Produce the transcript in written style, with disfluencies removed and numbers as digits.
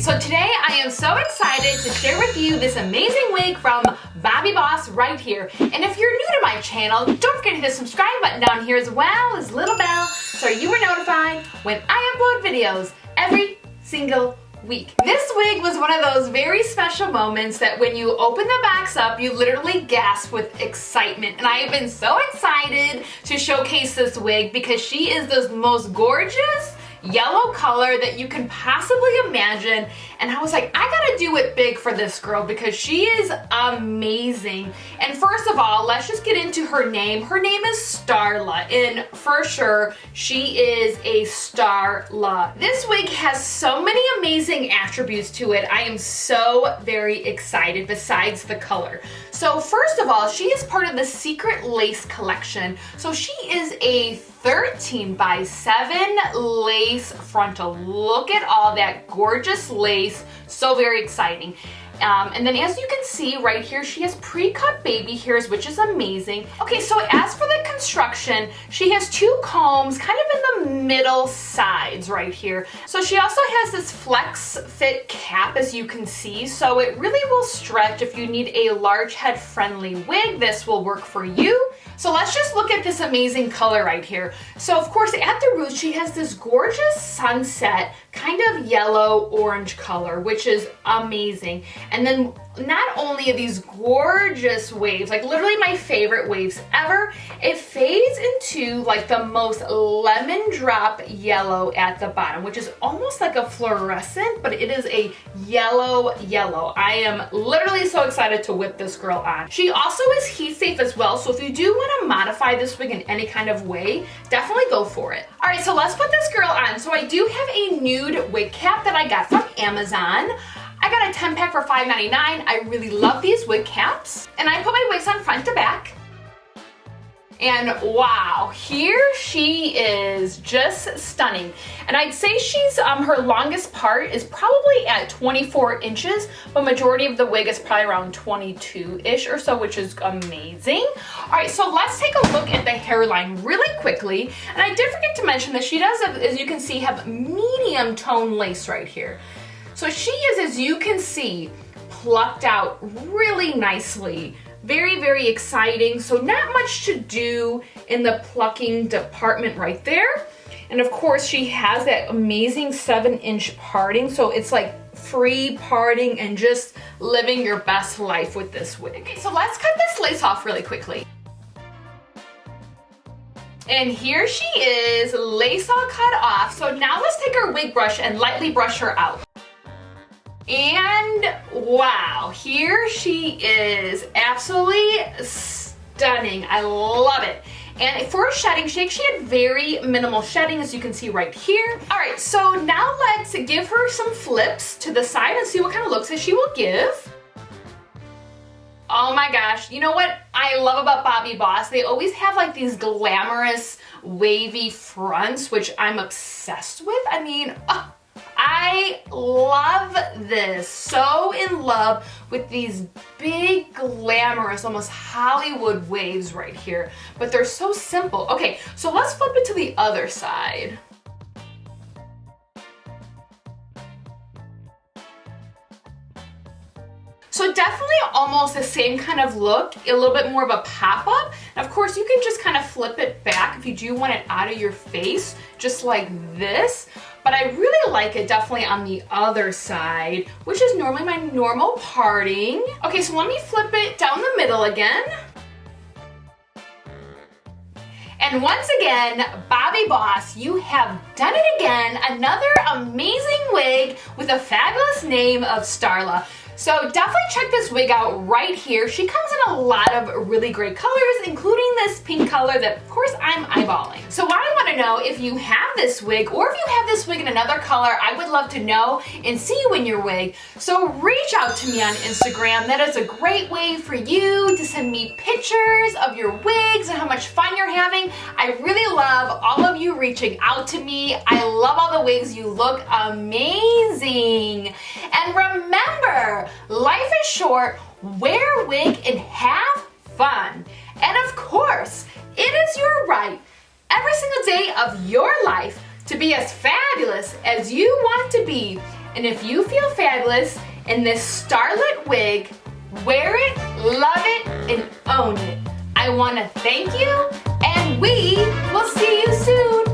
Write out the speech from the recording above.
so today I am so excited to share with you this amazing wig from Bobbi Boss right here. And if you're new to my channel, don't forget to hit the subscribe button down here as well as little bell so you are notified when I upload videos every single week. This wig was one of those very special moments that when you open the box up, you literally gasp with excitement. And I have been so excited to showcase this wig because she is the most gorgeous yellow color that you can possibly imagine. And I was like, I gotta do it big for this girl because she is amazing. And first of all, let's just get into her name. Her name is Starla, and for sure, she is a Starla. This wig has so many amazing attributes to it. I am so very excited besides the color. So first of all, she is part of the Secret Lace collection. So she is a 13 by 7 lace frontal. Look at all that gorgeous lace. So very exciting. And then as you can see right here, she has pre-cut baby hairs, which is amazing. Okay, so as for the construction, she has two combs kind of in the middle sides right here. So she also has this flex fit cap, as you can see. So it really will stretch. If you need a large head friendly wig, this will work for you. So let's just look at this amazing color right here. So of course at the root, she has this gorgeous sunset kind of yellow orange color, which is amazing. And then not only are these gorgeous waves, like literally my favorite waves ever, it fades into like the most lemon drop yellow at the bottom, which is almost like a fluorescent, but it is a yellow. I am literally so excited to whip this girl on. She also is heat safe as well, so if you do want to modify this wig in any kind of way, definitely go for it. All right, so let's put this girl on. So I do have a nude wig cap that I got from Amazon. I got a 10 pack for $5.99. I really love these wig caps. And I put my wigs on front to back. And wow, here she is, just stunning. And I'd say she's, her longest part is probably at 24 inches, but majority of the wig is probably around 22-ish or so, which is amazing. All right, so let's take a look at the hairline really quickly. And I did forget to mention that she does, as you can see, have medium tone lace right here. So she is, as you can see, plucked out really nicely. Very, very exciting. So not much to do in the plucking department right there. And of course she has that amazing 7-inch parting. So it's like free parting and just living your best life with this wig. Okay, so let's cut this lace off really quickly. And here she is, lace all cut off. So now let's take our wig brush and lightly brush her out. And wow, here she is, absolutely stunning. I love it. And for shedding, she actually had very minimal shedding, as you can see right here. All right, so now let's give her some flips to the side and see what kind of looks that she will give. Oh my gosh, you know what I love about Bobbi Boss? They always have like these glamorous wavy fronts, which I'm obsessed with. I mean, I love this. So in love with these big, glamorous, almost Hollywood waves right here. But they're so simple. Okay, so let's flip it to the other side. So definitely almost the same kind of look, a little bit more of a pop-up. And of course, you can just kind of flip it back if you do want it out of your face, just like this. But I really like it definitely on the other side, which is normally my normal parting. Okay, so let me flip it down the middle again. And once again, Bobbi Boss, you have done it again. Another amazing wig with a fabulous name of Starla. So definitely check this wig out right here. She comes in a lot of really great colors, including this pink color that, of course, I'm eyeballing. So I want to know if you have this wig or if you have this wig in another color. I would love to know and see you in your wig. So reach out to me on Instagram. That is a great way for you to send me pictures of your wigs and how much fun you're having. I really love all of you reaching out to me. I love all the wigs. You look amazing. And remember, life is short. Wear a wig and have fun. And of course, it is your right every single day of your life to be as fabulous as you want to be. And if you feel fabulous in this starlit wig, wear it, love it, and own it. I want to thank you, and we will see you soon.